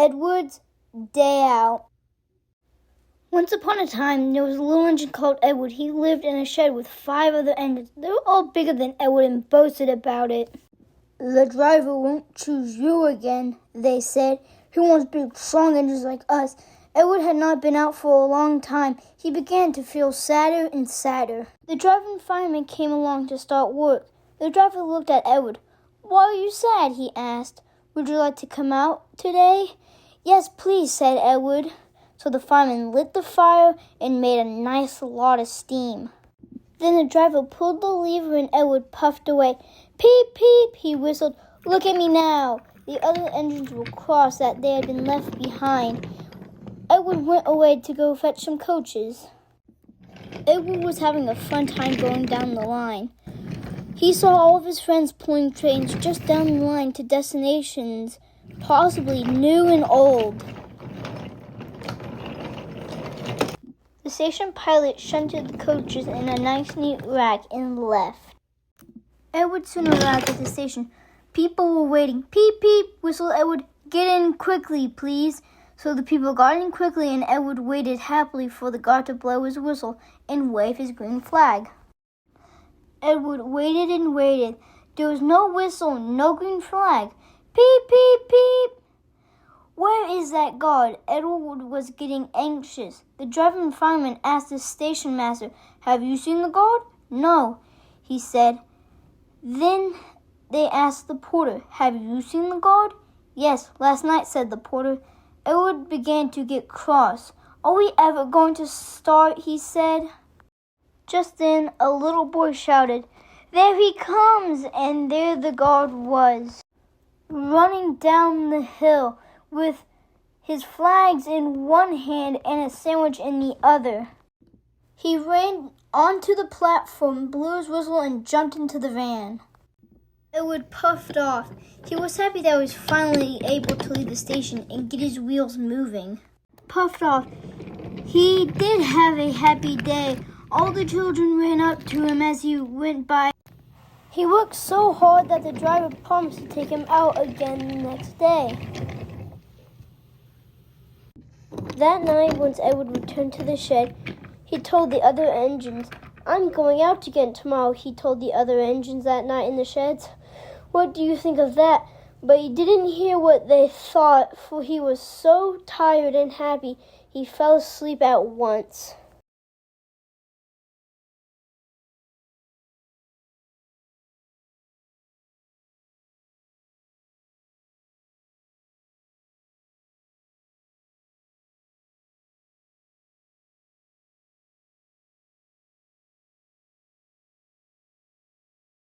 Edward's Day Out. Once upon a time, there was a little engine called Edward. He lived in a shed with 5 other engines. They were all bigger than Edward and boasted about it. "The driver won't choose you again," they said. "He wants big, strong engines like us." Edward had not been out for a long time. He began to feel sadder and sadder. The driver and fireman came along to start work. The driver looked at Edward. "Why are you sad?" he asked. "Would you like to come out today?" "Yes, please," said Edward. So the fireman lit the fire and made a nice lot of steam. Then the driver pulled the lever and Edward puffed away. "Peep, peep," he whistled. "Look at me now." The other engines were cross that they had been left behind. Edward went away to go fetch some coaches. Edward was having a fun time going down the line. He saw all of his friends pulling trains just down the line to destinations, possibly new and old. The station pilot shunted the coaches in a nice neat rack and left. Edward soon arrived at the station. People were waiting. "Peep, peep," whistled Edward. "Get in quickly, please." So the people got in quickly, and Edward waited happily for the guard to blow his whistle and wave his green flag. Edward waited and waited. There was no whistle, no green flag. "Peep, peep, peep." "Where is that guard?" Edward was getting anxious. The driver and fireman asked the station master, "Have you seen the guard?" "No," he said. Then they asked the porter, "Have you seen the guard?" "Yes, last night," said the porter. Edward began to get cross. "Are we ever going to start?" he said. Just then, a little boy shouted, "There he comes!" And there the guard was, running down the hill with his flags in one hand and a sandwich in the other. He ran onto the platform, blew his whistle, and jumped into the van. Edward puffed off. He was happy that he was finally able to leave the station and get his wheels moving. Puffed off. He did have a happy day. All the children ran up to him as he went by. He worked so hard that the driver promised to take him out again the next day. That night, once Edward returned to the shed, he told the other engines, "I'm going out again tomorrow," he told the other engines that night in the sheds. "What do you think of that?" But he didn't hear what they thought, for he was so tired and happy he fell asleep at once.